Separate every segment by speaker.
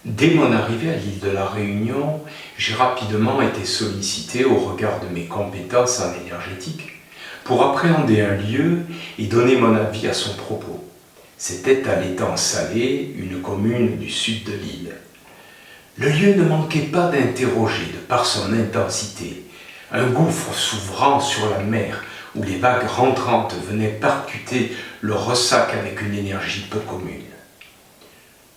Speaker 1: Dès mon arrivée à l'île de la Réunion, j'ai rapidement été sollicité au regard de mes compétences en énergétique pour appréhender un lieu et donner mon avis à son propos. C'était à l'étang Salé, une commune du sud de l'île. Le lieu ne manquait pas d'interroger de par son intensité, un gouffre s'ouvrant sur la mer où les vagues rentrantes venaient percuter le ressac avec une énergie peu commune.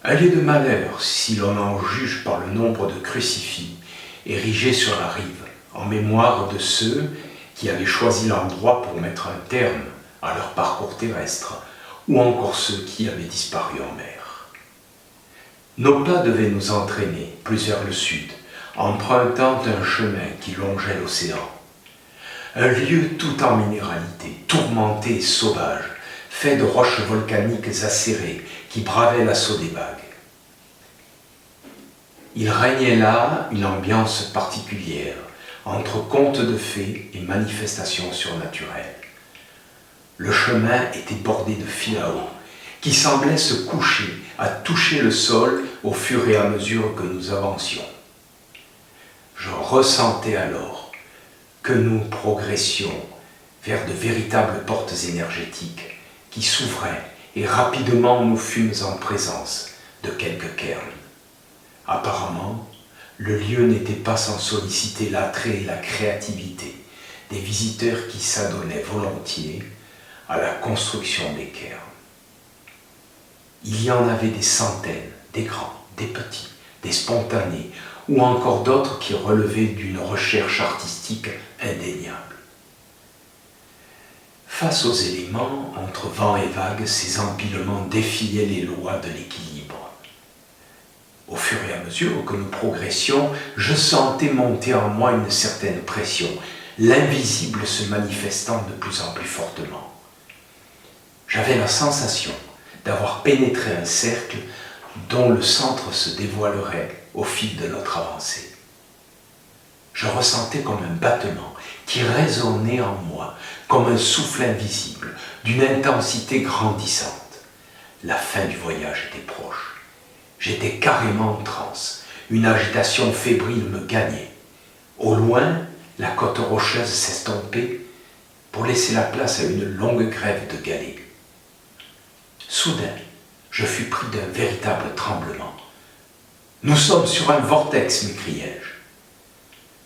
Speaker 1: Un lieu de malheur, si l'on en juge par le nombre de crucifix érigés sur la rive, en mémoire de ceux qui avaient choisi l'endroit pour mettre un terme à leur parcours terrestre, ou encore ceux qui avaient disparu en mer. Nos pas devaient nous entraîner plus vers le sud, empruntant un chemin qui longeait l'océan. Un lieu tout en minéralité, tourmenté et sauvage, fait de roches volcaniques acérées qui bravaient l'assaut des vagues. Il régnait là une ambiance particulière, entre contes de fées et manifestations surnaturelles. Le chemin était bordé de philao, qui semblaient se coucher à toucher le sol au fur et à mesure que nous avancions. Je ressentais alors que nous progressions vers de véritables portes énergétiques qui s'ouvraient et rapidement nous fûmes en présence de quelques cairns. Apparemment, le lieu n'était pas sans solliciter l'attrait et la créativité des visiteurs qui s'adonnaient volontiers à la construction des cairns. Il y en avait des centaines, des grands, des petits, des spontanés, ou encore d'autres qui relevaient d'une recherche artistique indéniable. Face aux éléments, entre vent et vagues, ces empilements défiaient les lois de l'équilibre. Au fur et à mesure que nous progressions, je sentais monter en moi une certaine pression, l'invisible se manifestant de plus en plus fortement. J'avais la sensation d'avoir pénétré un cercle dont le centre se dévoilerait au fil de notre avancée. Je ressentais comme un battement qui résonnait en moi, comme un souffle invisible, d'une intensité grandissante. La fin du voyage était proche. J'étais carrément en transe. Une agitation fébrile me gagnait. Au loin, la côte rocheuse s'estompait pour laisser la place à une longue grève de galets. Soudain, je fus pris d'un véritable tremblement. « Nous sommes sur un vortex » m'écriai-je.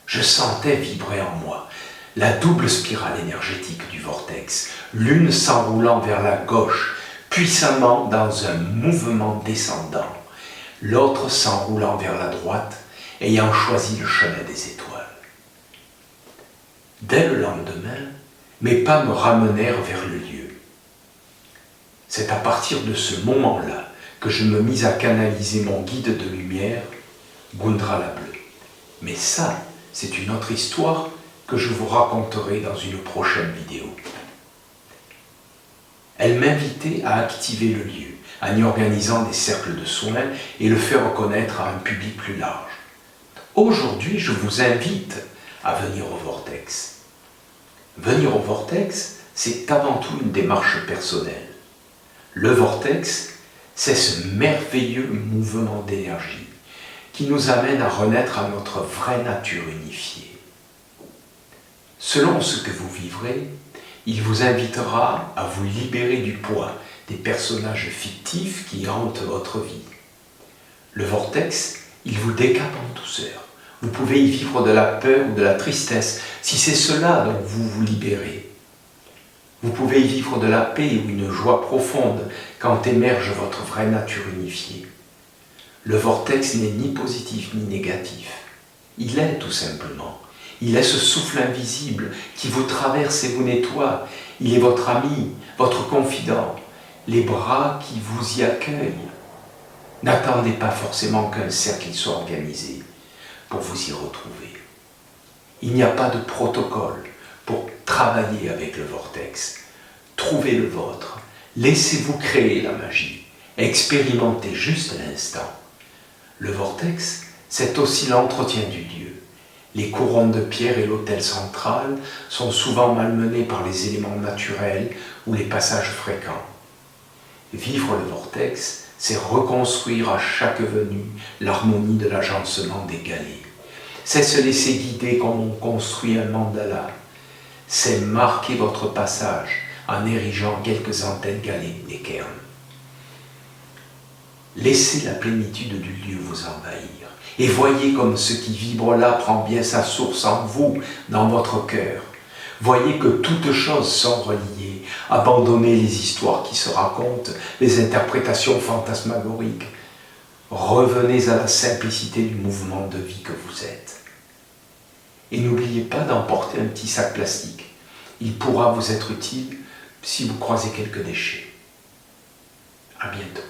Speaker 1: Je sentais vibrer en moi la double spirale énergétique du vortex, l'une s'enroulant vers la gauche, puissamment dans un mouvement descendant, l'autre s'enroulant vers la droite, ayant choisi le chemin des étoiles. Dès le lendemain, mes pas me ramenèrent vers le lieu. C'est à partir de ce moment-là que je me mis à canaliser mon guide de lumière, Gundra la Bleue. Mais ça, c'est une autre histoire que je vous raconterai dans une prochaine vidéo. Elle m'invitait à activer le lieu, en y organisant des cercles de soins et le faire connaître à un public plus large. Aujourd'hui, je vous invite à venir au vortex. Venir au vortex, c'est avant tout une démarche personnelle. Le vortex, c'est ce merveilleux mouvement d'énergie qui nous amène à renaître à notre vraie nature unifiée. Selon ce que vous vivrez, il vous invitera à vous libérer du poids des personnages fictifs qui hantent votre vie. Le vortex, il vous décape en douceur. Vous pouvez y vivre de la peur ou de la tristesse, si c'est cela dont vous vous libérez. Vous pouvez y vivre de la paix ou une joie profonde quand émerge votre vraie nature unifiée. Le vortex n'est ni positif ni négatif. Il est tout simplement. Il est ce souffle invisible qui vous traverse et vous nettoie. Il est votre ami, votre confident, les bras qui vous y accueillent. N'attendez pas forcément qu'un cercle soit organisé pour vous y retrouver. Il n'y a pas de protocole pour travailler avec le vortex. Trouvez le vôtre, laissez-vous créer la magie, expérimentez juste l'instant. Le vortex, c'est aussi l'entretien du lieu. Les couronnes de pierre et l'autel central sont souvent malmenés par les éléments naturels ou les passages fréquents. Vivre le vortex, c'est reconstruire à chaque venue l'harmonie de l'agencement des galets. C'est se laisser guider comme on construit un mandala. C'est marquer votre passage en érigeant quelques antennes galées et cairns. Laissez la plénitude du lieu vous envahir et voyez comme ce qui vibre là prend bien sa source en vous, dans votre cœur. Voyez que toutes choses sont reliées. Abandonnez les histoires qui se racontent, les interprétations fantasmagoriques. Revenez à la simplicité du mouvement de vie que vous êtes. Et n'oubliez pas d'emporter un petit sac plastique. Il pourra vous être utile si vous croisez quelques déchets. À bientôt.